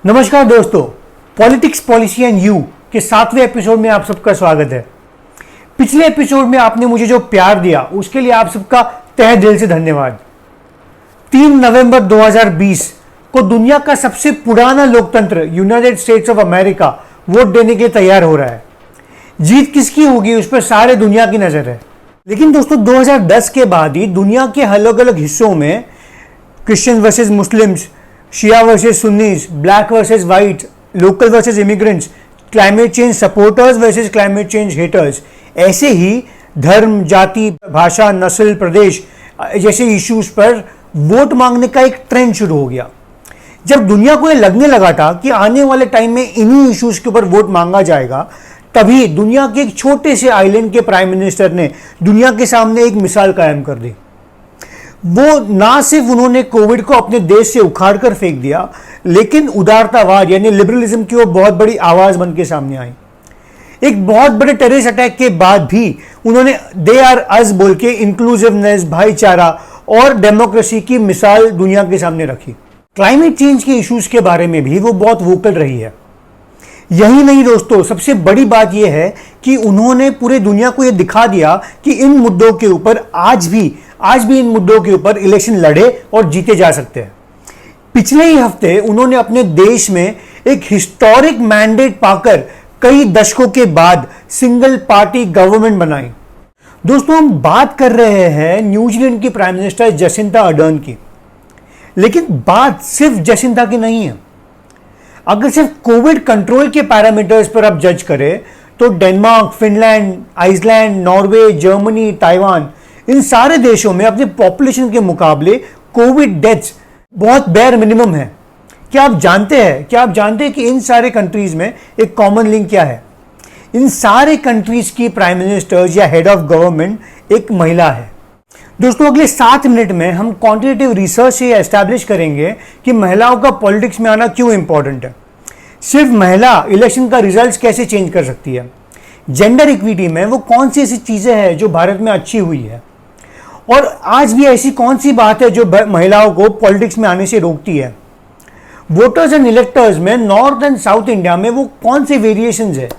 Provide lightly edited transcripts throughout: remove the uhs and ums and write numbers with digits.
नमस्कार दोस्तों, politics policy and you के 7वें एपिसोड में आप सबका स्वागत है। पिछले एपिसोड में आपने मुझे जो प्यार दिया उसके लिए आप सबका तहे दिल से धन्यवाद। 3 नवंबर 2020 को दुनिया का सबसे पुराना लोकतंत्र United states of America vote देने के लिए तैयार हो रहा है। जीत किसकी होगी उस पर सारे दुनिया की नजर है। लेकिन दोस्तों 2010 के बाद ही दुनिया के अलग अलग हिस्सों में Christian versus Muslims, Shia versus Sunnis, black versus white, local versus immigrants, climate change supporters versus climate change haters, ऐसे ही धर्म, जाति, भाषा, नस्ल, प्रदेश जैसे इश्यूज पर वोट मांगने का एक ट्रेंड शुरू हो गया। जब दुनिया को ये लगने लगा था कि आने वाले टाइम में इन्हीं इश्यूज के ऊपर वोट मांगा जाएगा, तभी दुनिया के एक छोटे से आइलैंड के प्राइम मिनिस्टर ने दुनिया के सामने एक मिसाल कायम कर दी। वो ना सिर्फ उन्होंने कोविड को अपने देश से उखाड़ कर फेंक दिया, लेकिन उदारतावाद यानी लिबरलिज्म की वो बहुत बड़ी आवाज बन के सामने आई। एक बहुत बड़े टेररिस्ट अटैक के बाद भी उन्होंने दे आर अस बोल के इंक्लूसिवनेस, भाईचारा और डेमोक्रेसी की मिसाल दुनिया के सामने रखी। क्लाइमेट चेंज के इश्यूज के बारे में भी वो बहुत वोकल रही है। यही नहीं दोस्तों, सबसे बड़ी बात यह है कि उन्होंने पूरे दुनिया को यह दिखा दिया कि इन मुद्दों के ऊपर आज भी इन मुद्दों के ऊपर इलेक्शन लड़े और जीते जा सकते हैं। पिछले ही हफ्ते उन्होंने अपने देश में एक हिस्टोरिक मैंडेट पाकर कई दशकों के बाद सिंगल पार्टी गवर्नमेंट बनाई। दोस्तों हम बात कर रहे हैं न्यूजीलैंड की प्राइम मिनिस्टर जसिंता अर्डर्न की, लेकिन बात सिर्फ जसिंता की नहीं है। अगर सिर्फ कोविड कंट्रोल के पैरामीटर्स पर आप जज करें तो Denmark, Finland, Iceland, Norway, Germany, Taiwan, इन सारे देशों में अपने पॉपुलेशन के मुकाबले कोविड डेथ्स बहुत बेयर मिनिमम है। क्या आप जानते हैं कि इन सारे कंट्रीज में एक कॉमन लिंक क्या है? इन सारे कंट्रीज की प्राइम मिनिस्टर्स या हेड ऑफ गवर्नमेंट एक महिला है। दोस्तों अगले 7 मिनट में हम क्वांटिटेटिव रिसर्च से एस्टैब्लिश करेंगे कि महिलाओं का पॉलिटिक्स में आना क्यों इंपॉर्टेंट है। सिर्फ महिला इलेक्शन का रिजल्ट कैसे चेंज कर सकती है। जेंडर इक्विटी में वो कौन सी ऐसी चीजें हैं जो भारत में अच्छी हुई है, और आज भी ऐसी कौन सी बात है जो महिलाओं को पॉलिटिक्स में आने से रोकती है। वोटर्स एंड इलेक्टर्स में नॉर्थ एंड साउथ इंडिया में वो कौन से वेरिएशंस है,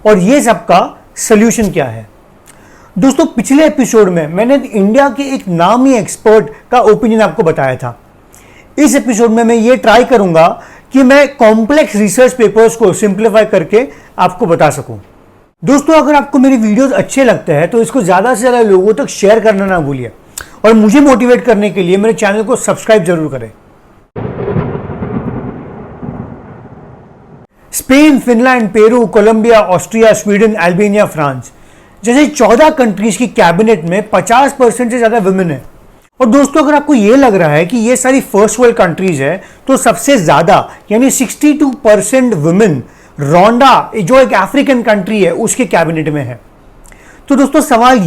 और ये सबका सोल्यूशन क्या है। दोस्तों पिछले एपिसोड में मैंने इंडिया के एक नामी एक्सपर्ट का ओपिनियन आपको बताया था। इस एपिसोड में मैं ये ट्राई करूंगा कि मैं कॉम्प्लेक्स रिसर्च पेपर्स को सिंप्लीफाई करके आपको बता सकूं। दोस्तों अगर आपको मेरे वीडियोस अच्छे लगते हैं तो इसको ज़्यादा से ज़्यादा लोगों तक शेयर करना ना भूलिए, और मुझे मोटिवेट करने के लिए मेरे चैनल को सब्सक्राइब जरूर करें। Spain, Finland, Peru, Colombia, Austria, Sweden, Albania, France जैसे 14 कंट्रीज की कैबिनेट में 50% से ज़्यादा वुमेन है। और दोस्तों अगर आपको ये लग रहा है कि ये सारी फर्स्ट वर्ल्ड कंट्रीज है, तो सबसे ज़्यादा यानी 62% वुमेन रोंडा जो एक अफ्रीकन कंट्री है उसके कैबिनेट में है। तो दोस्तों सवाल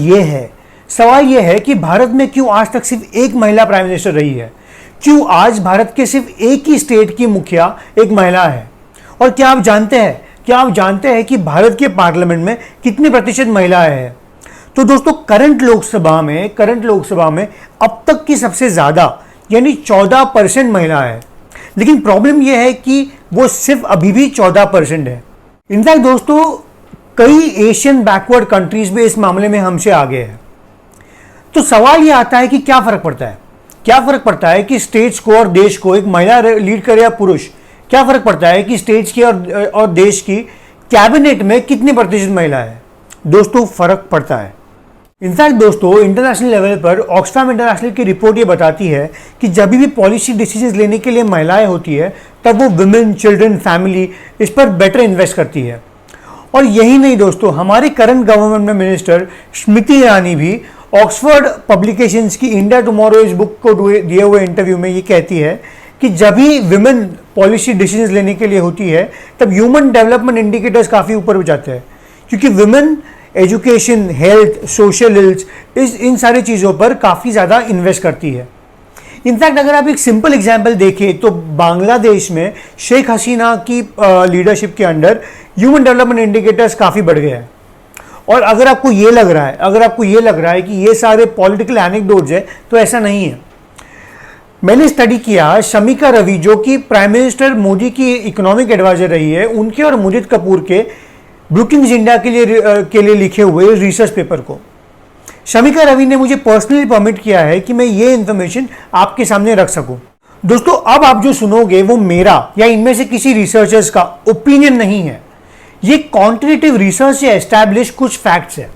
यह है कि भारत में क्यों आज तक सिर्फ एक महिला प्राइम मिनिस्टर रही है? क्यों आज भारत के सिर्फ एक ही स्टेट की मुखिया एक महिला है? और क्या आप जानते हैं कि भारत के पार्लियामेंट में कितने प्रतिशत महिलाएं हैं? तो दोस्तों करंट लोकसभा में अब तक की सबसे ज्यादा यानी 14% महिला है। लेकिन प्रॉब्लम यह है कि वो सिर्फ अभी भी 14% है। इनफैक्ट दोस्तों कई एशियन बैकवर्ड कंट्रीज भी इस मामले में हमसे आगे है। तो सवाल यह आता है कि क्या फर्क पड़ता है कि स्टेट्स को और देश को एक महिला लीड करे या पुरुष? क्या फर्क पड़ता है कि स्टेट्स की और देश की कैबिनेट में कितने प्रतिशत महिला है? दोस्तों फर्क पड़ता है। इनफैक्ट दोस्तों इंटरनेशनल लेवल पर ऑक्सफैम इंटरनेशनल की रिपोर्ट ये बताती है कि जब भी पॉलिसी डिसीजंस लेने के लिए महिलाएं होती है तब वो वुमेन, चिल्ड्रन, फैमिली इस पर बेटर इन्वेस्ट करती है। और यही नहीं दोस्तों, हमारे करंट गवर्नमेंट में मिनिस्टर स्मृति ईरानी भी ऑक्सफोर्ड पब्लिकेशंस की इंडिया टुमारो इस बुक को दिए हुए इंटरव्यू में ये कहती है कि जब भी विमेन पॉलिसी डिसीजंस लेने के लिए होती है तब ह्यूमन डेवलपमेंट इंडिकेटर्स काफ़ी ऊपर हो जाते हैं, क्योंकि women education, health, social health इन सारी चीज़ों पर काफ़ी ज़्यादा इन्वेस्ट करती है। इनफैक्ट अगर आप एक सिंपल एग्जांपल देखें तो बांग्लादेश में शेख हसीना की लीडरशिप के अंडर ह्यूमन डेवलपमेंट इंडिकेटर्स काफ़ी बढ़ गए हैं। और अगर आपको ये लग रहा है कि ये सारे पॉलिटिकल एनेक्डोट्स है, तो ऐसा नहीं है। मैंने स्टडी किया शमिका रवि जो कि प्राइम मिनिस्टर मोदी की इकोनॉमिक एडवाइजर रही है, उनके और मुदित कपूर के ब्रुकिंग्स इंडिया के लिए लिखे हुए रिसर्च पेपर को। शमिका रवि ने मुझे पर्सनली परमिट किया है कि मैं ये इंफॉर्मेशन आपके सामने रख सकूं। दोस्तों, अब आप जो सुनोगे वो मेरा या इनमें से किसी रिसर्चर्स का ओपिनियन नहीं है, ये क्वांटिटेटिव रिसर्च से एस्टैब्लिश कुछ फैक्ट्स है।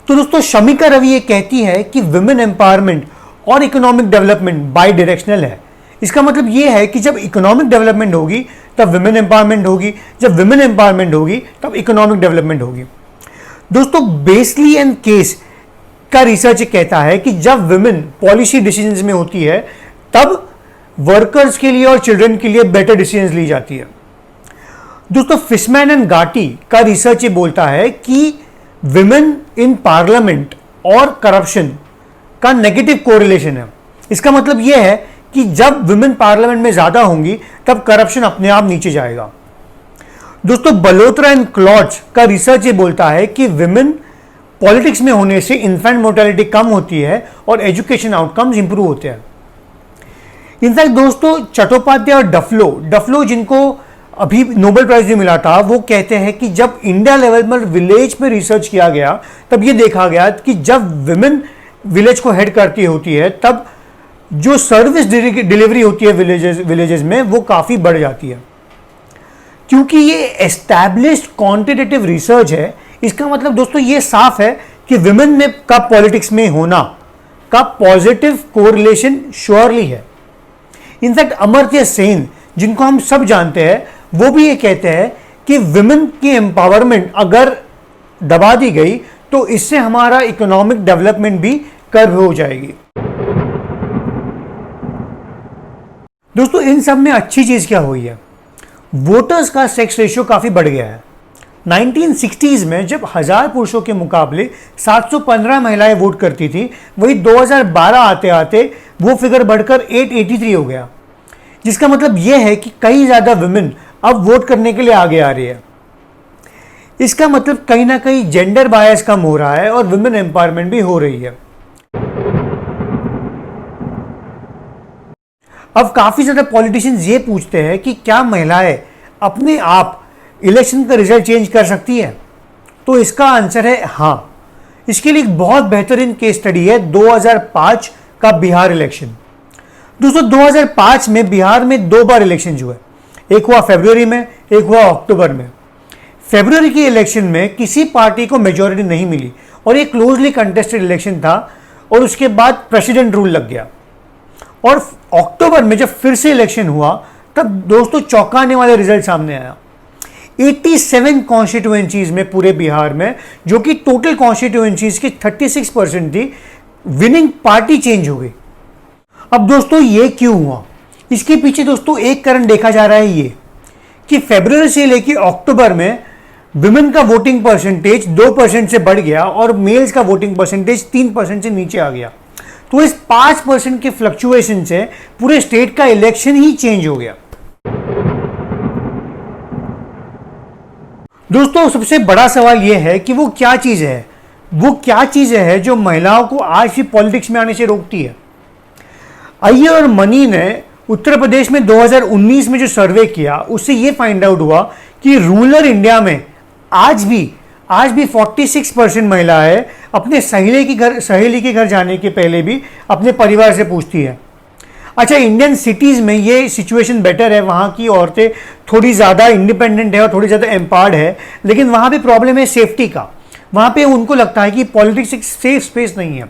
तो दोस्तों, शमिका रवि ये कहती है कि वुमेन एम्पावरमेंट और इकोनॉमिक डेवलपमेंट बाई डायरेक्शनल है। इसका मतलब ये है कि जब इकोनॉमिक डेवलपमेंट होगी तब वुमेन एम्पावरमेंट होगी, जब वुमेन एम्पावरमेंट होगी तब इकोनॉमिक डेवलपमेंट होगी। दोस्तों, बेस्ली एंड केस का रिसर्च कहता है कि जब वुमेन पॉलिसी डिसीजंस में होती है तब वर्कर्स के लिए और चिल्ड्रन के लिए बेटर डिसीजंस ली जाती है। दोस्तों, फिशमैन एंड गाटी का रिसर्च ये बोलता है कि विमेन इन पार्लियामेंट और करप्शन का नेगेटिव कोरिलेशन है। इसका मतलब यह है कि जब विमेन पार्लियामेंट में ज्यादा होंगी तब करप्शन अपने आप नीचे जाएगा। दोस्तों, बलोत्रा एंड क्लॉट्स का रिसर्च ये बोलता है कि विमेन पॉलिटिक्स में होने से इन्फेंट मोर्टेलिटी कम होती है और एजुकेशन आउटकम्स इंप्रूव होते हैं। इनफैक्ट दोस्तों, चट्टोपाध्याय और डफलो जिनको अभी नोबेल प्राइज भी मिला था, वो कहते हैं कि जब इंडिया लेवल पर विलेज पे रिसर्च किया गया तब ये देखा गया कि जब विमेन विलेज को हेड करती होती है तब जो सर्विस डिलीवरी होती है विलेजेस में वो काफी बढ़ जाती है। क्योंकि ये एस्टैब्लिश्ड क्वांटिटेटिव रिसर्च है, इसका मतलब दोस्तों ये साफ है कि विमेन में का पॉलिटिक्स में होना का पॉजिटिव कोरिलेशन श्योरली है। इनफैक्ट अमर्त्य सेन जिनको हम सब जानते हैं, वो भी ये कहते हैं कि विमेन की एम्पावरमेंट अगर दबा दी गई तो इससे हमारा इकोनॉमिक डेवलपमेंट भी कर्व हो जाएगी। दोस्तों, इन सब में अच्छी चीज क्या हुई है, वोटर्स का सेक्स रेशियो काफी बढ़ गया है। 1960s में जब 1000 पुरुषों के मुकाबले 715 महिलाएं वोट करती थी, वही 2012 आते आते वो फिगर बढ़कर 883 हो गया, जिसका मतलब यह है कि कई ज्यादा वुमेन अब वोट करने के लिए आगे आ रही है। इसका मतलब कहीं ना कहीं जेंडर बायस कम हो रहा है और वुमेन एम्पावरमेंट भी हो रही है। अब काफी ज्यादा पॉलिटिशियंस ये पूछते हैं कि क्या महिलाएं अपने आप इलेक्शन का रिजल्ट चेंज कर सकती है, तो इसका आंसर है हाँ। इसके लिए एक बहुत बेहतरीन केस स्टडी है 2005 का बिहार इलेक्शन। दोस्तों, 2005 में बिहार में 2 बार इलेक्शन हुए, एक हुआ फरवरी में, एक हुआ अक्टूबर में। फरवरी के इलेक्शन में किसी पार्टी को मेजॉरिटी नहीं मिली और एक क्लोजली कंटेस्टेड इलेक्शन था और उसके बाद प्रेसिडेंट रूल लग गया। और अक्टूबर में जब फिर से इलेक्शन हुआ तब दोस्तों चौंकाने वाले रिजल्ट सामने आया। 87 कॉन्स्टिट्यूएंसीज में पूरे बिहार में, जो कि टोटल कॉन्स्टिट्यूएंसीज की 36% थी, विनिंग पार्टी चेंज हो गई। अब दोस्तों ये क्यों हुआ, इसके पीछे दोस्तों एक कारण देखा जा रहा है ये कि फरवरी से लेकर अक्टूबर में विमेन का वोटिंग परसेंटेज 2% से बढ़ गया और मेल्स का वोटिंग परसेंटेज 3% से नीचे आ गया। तो इस 5% के फ्लक्चुएशन से पूरे स्टेट का इलेक्शन ही चेंज हो गया। दोस्तों, सबसे बड़ा सवाल यह है कि वो क्या चीज है जो महिलाओं को आज भी पॉलिटिक्स में आने से रोकती है। अय्यर और मनी ने उत्तर प्रदेश में 2019 में जो सर्वे किया उससे ये फाइंड आउट हुआ कि रूरल इंडिया में आज भी 46% महिलाएं अपने सहेली के घर जाने के पहले भी अपने परिवार से पूछती है। अच्छा, इंडियन सिटीज में ये सिचुएशन बेटर है, वहाँ की औरतें थोड़ी ज़्यादा इंडिपेंडेंट है और थोड़ी ज़्यादा एम्पावर्ड है, लेकिन वहाँ पे प्रॉब्लम है सेफ्टी का। वहाँ पे उनको लगता है कि पॉलिटिक्स एक सेफ स्पेस नहीं है।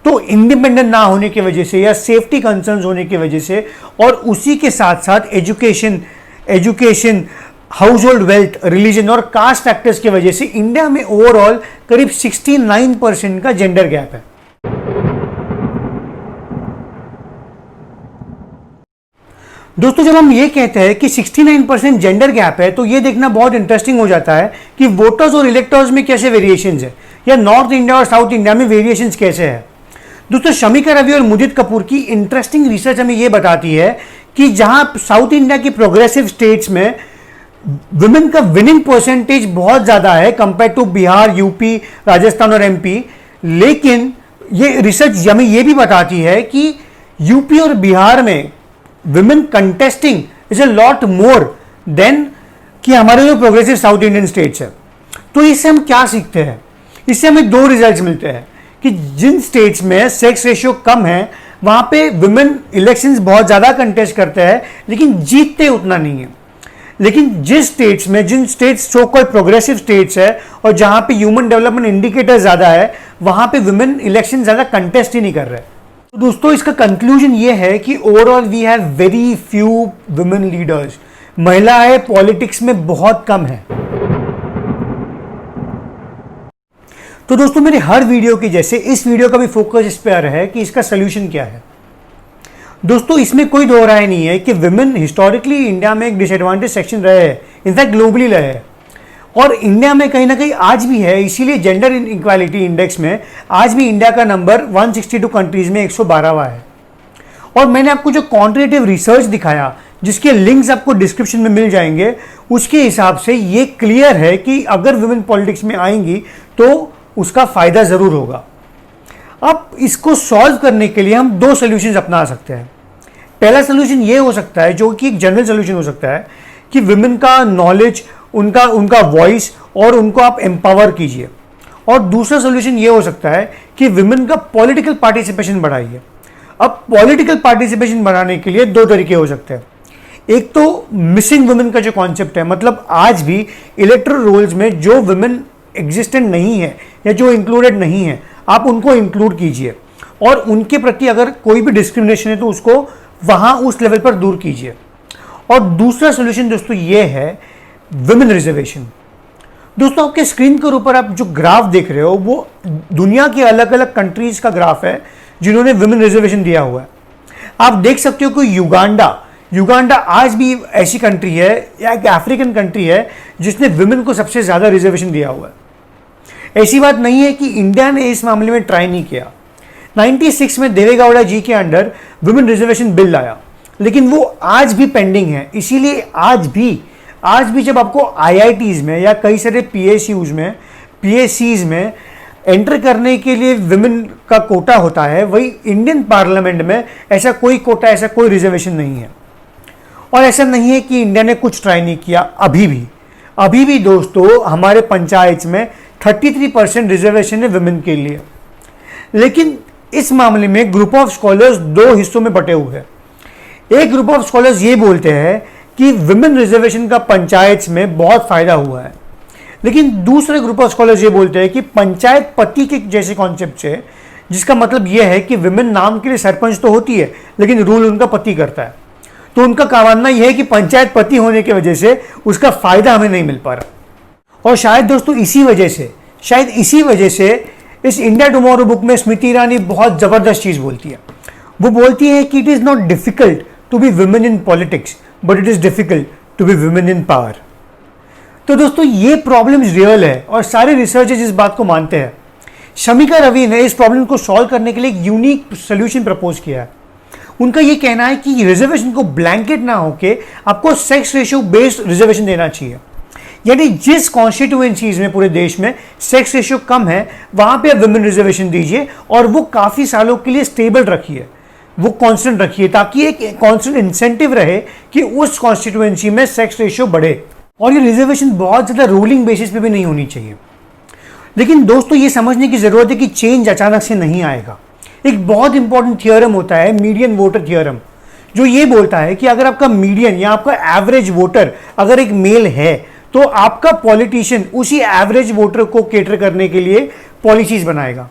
तो इंडिपेंडेंट ना होने की वजह से या सेफ्टी कंसर्न्स होने की वजह से और उसी के साथ साथ education, house hold wealth, religion और कास्ट फैक्टर्स की वजह से इंडिया में ओवरऑल करीब 69% का जेंडर गैप है। दोस्तों, जब हम ये कहते हैं कि 69% जेंडर गैप है तो ये देखना बहुत इंटरेस्टिंग हो जाता है कि वोटर्स और इलेक्टर्स में कैसे वेरिएशंस है या नॉर्थ इंडिया और साउथ इंडिया में वेरिएशंस कैसे है। दोस्तों, शमिका रवि और मुदित कपूर की इंटरेस्टिंग रिसर्च हमें ये बताती है कि जहां साउथ इंडिया की प्रोग्रेसिव स्टेट्स में वुमेन का विनिंग परसेंटेज बहुत ज्यादा है compare to Bihar, UP, Rajasthan और एमपी, लेकिन ये रिसर्च हमें ये भी बताती है कि यूपी और बिहार में women contesting is a lot more than कि हमारे जो प्रोग्रेसिव साउथ इंडियन स्टेट्स है। तो इससे हम क्या सीखते हैं? इससे हमें दो रिजल्ट्स मिलते हैं कि जिन स्टेट्स में सेक्स रेशियो कम है वहां पे विमेन इलेक्शंस बहुत ज्यादा कंटेस्ट करते हैं लेकिन जीतते उतना नहीं है। लेकिन जिस स्टेट्स में, जिन states so called progressive states है और जहां पे ह्यूमन डेवलपमेंट इंडिकेटर ज्यादा है, वहां पे विमेन इलेक्शन ज्यादा कंटेस्ट ही नहीं कर रहे। तो दोस्तों इसका कंक्लूजन ये है कि overall we have very few women leaders. महिलाएं पॉलिटिक्स में बहुत कम है। तो दोस्तों मेरे हर वीडियो की जैसे इस वीडियो का भी फोकस इस पर है कि इसका सोल्यूशन क्या है। दोस्तों इसमें कोई दो राय नहीं है कि विमेन हिस्टोरिकली इंडिया में एक डिसएडवांटेज सेक्शन रहे हैं, इनफैक्ट ग्लोबली रहे हैं, और इंडिया में कहीं ना कहीं आज भी है। इसीलिए जेंडर इनइक्वालिटी इंडेक्स में आज भी इंडिया का नंबर 162 कंट्रीज में 112वां है। और मैंने आपको जो क्वांटिटेटिव रिसर्च दिखाया जिसके लिंक्स आपको डिस्क्रिप्शन में मिल जाएंगे, उसके हिसाब से ये क्लियर है कि अगर विमेन पॉलिटिक्स में आएंगी तो उसका फायदा जरूर होगा। अब इसको सॉल्व करने के लिए हम दो सॉल्यूशंस अपना सकते हैं। पहला सॉल्यूशन ये हो सकता है, जो कि एक जनरल सॉल्यूशन हो सकता है, कि विमेन का नॉलेज, उनका वॉइस और उनको आप एम्पावर कीजिए। और दूसरा सॉल्यूशन ये हो सकता है कि विमेन का पॉलिटिकल पार्टिसिपेशन बढ़ाइए। अब पॉलिटिकल पार्टिसिपेशन बढ़ाने के लिए दो तरीके हो सकते हैं। एक तो मिसिंग वुमेन का जो कॉन्सेप्ट है, मतलब आज भी इलेक्टोरल रोल्स में जो वुमेन एग्जिस्टेंट नहीं है या जो इंक्लूडेड नहीं है, आप उनको इंक्लूड कीजिए और उनके प्रति अगर कोई भी डिस्क्रिमिनेशन है तो उसको वहां उस लेवल पर दूर कीजिए। और दूसरा सॉल्यूशन दोस्तों ये है विमेन रिजर्वेशन। दोस्तों आपके स्क्रीन के ऊपर आप जो ग्राफ देख रहे हो वो दुनिया के अलग अलग कंट्रीज का ग्राफ है जिन्होंने विमेन रिजर्वेशन दिया हुआ है। आप देख सकते हो कि युगांडा आज भी ऐसी कंट्री है या एक अफ्रीकन कंट्री है जिसने विमेन को सबसे ज्यादा रिजर्वेशन दिया हुआ है। ऐसी बात नहीं है कि इंडिया ने इस मामले में ट्राई नहीं किया। 96 में देवेगौड़ा जी के अंडर विमेन रिजर्वेशन बिल आया, लेकिन वो आज भी पेंडिंग है। इसीलिए आज भी जब आपको आईआईटीज में या कई सारे पीएससीज में एंटर करने के लिए विमेन का कोटा होता है, वही इंडियन पार्लियामेंट में ऐसा कोई कोटा, ऐसा कोई रिजर्वेशन नहीं है। और ऐसा नहीं है कि इंडिया ने कुछ ट्राई नहीं किया। अभी भी दोस्तों हमारे पंचायत में 33% रिजर्वेशन है विमेन के लिए। लेकिन इस मामले में ग्रुप ऑफ स्कॉलर्स दो हिस्सों में बटे हुए हैं। एक ग्रुप ऑफ स्कॉलर्स ये बोलते हैं कि विमेन रिजर्वेशन का पंचायत में बहुत फायदा हुआ है, लेकिन दूसरे ग्रुप ऑफ स्कॉलर्स ये बोलते हैं कि पंचायत पति के जैसे कॉन्सेप्ट से, जिसका मतलब यह है कि विमेन नाम के लिए सरपंच तो होती है लेकिन रूल उनका पति करता है। तो उनका मानना यह है कि पंचायत पति होने की वजह से उसका फायदा हमें नहीं मिल पा रहा। और शायद दोस्तों इसी वजह से इस इंडिया टुमारो बुक में स्मृति ईरानी बहुत जबरदस्त चीज बोलती है। वो बोलती है कि it is not difficult to be women in politics, but it is difficult to be women in power. तो दोस्तों ये प्रॉब्लम रियल है और सारे रिसर्चर्स इस बात को मानते हैं। शमिका रवि ने इस प्रॉब्लम को सॉल्व करने के लिए एक यूनिक सोल्यूशन प्रपोज किया है। उनका यह कहना है कि रिजर्वेशन को ब्लैंकेट ना होके आपको सेक्स रेशियो बेस्ड रिजर्वेशन देना चाहिए। यानी जिस कॉन्स्टिट्यूएंसीज में पूरे देश में सेक्स रेशियो कम है वहां पे आप विमेन रिजर्वेशन दीजिए और वो काफी सालों के लिए स्टेबल रखिए, वो कांस्टेंट रखिए, ताकि एक कांस्टेंट इंसेंटिव रहे कि उस कॉन्स्टिट्यूएंसी में सेक्स रेशियो बढ़े। और ये रिजर्वेशन बहुत ज्यादा रूलिंग बेसिस पे भी नहीं होनी चाहिए। लेकिन दोस्तों ये समझने की जरूरत है कि चेंज अचानक से नहीं आएगा। एक बहुत इंपॉर्टेंट थियरम होता है मीडियन वोटर थियरम, जो ये बोलता है कि अगर आपका मीडियन या आपका एवरेज वोटर अगर एक मेल है तो आपका पॉलिटिशियन उसी एवरेज वोटर को केटर करने के लिए पॉलिसीज बनाएगा।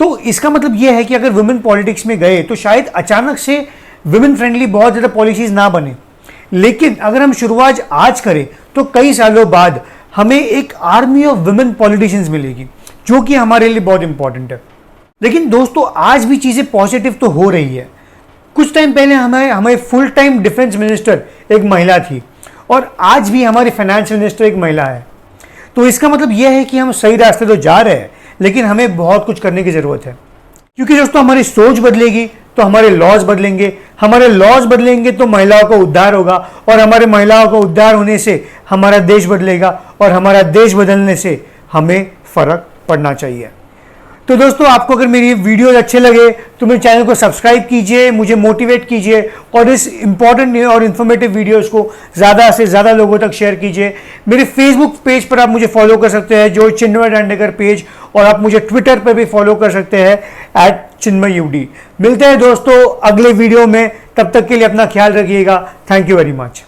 तो इसका मतलब यह है कि अगर वुमेन पॉलिटिक्स में गए तो शायद अचानक से वुमेन फ्रेंडली बहुत ज्यादा पॉलिसीज ना बने, लेकिन अगर हम शुरुआत आज करें तो कई सालों बाद हमें एक आर्मी ऑफ वुमेन पॉलिटिशियंस मिलेगी, जो कि हमारे लिए बहुत इंपॉर्टेंट है। लेकिन दोस्तों आज भी चीजें पॉजिटिव तो हो रही है। कुछ टाइम पहले हमें फुल टाइम डिफेंस मिनिस्टर एक महिला थी और आज भी हमारी फाइनेंस मिनिस्टर एक महिला है। तो इसका मतलब यह है कि हम सही रास्ते तो जा रहे हैं, लेकिन हमें बहुत कुछ करने की जरूरत है। क्योंकि दोस्तों हमारी सोच बदलेगी तो हमारे लॉज बदलेंगे, हमारे लॉज बदलेंगे तो महिलाओं का उद्धार होगा, और हमारे महिलाओं का उद्धार होने से हमारा देश बदलेगा, और हमारा देश बदलने से हमें फर्क पड़ना चाहिए। तो दोस्तों, आपको अगर मेरी वीडियोज अच्छे लगे तो मेरे चैनल को सब्सक्राइब कीजिए, मुझे मोटिवेट कीजिए और इस इंपॉर्टेंट और इन्फॉर्मेटिव वीडियोस को ज़्यादा से ज़्यादा लोगों तक शेयर कीजिए। मेरे फेसबुक पेज पर आप मुझे फॉलो कर सकते हैं, जो चिन्मय दांडेकर पेज, और आप मुझे ट्विटर पर भी फॉलो कर सकते हैं @चिन्मयूडी। मिलते हैं दोस्तों अगले वीडियो में, तब तक के लिए अपना ख्याल रखिएगा। Thank you very much.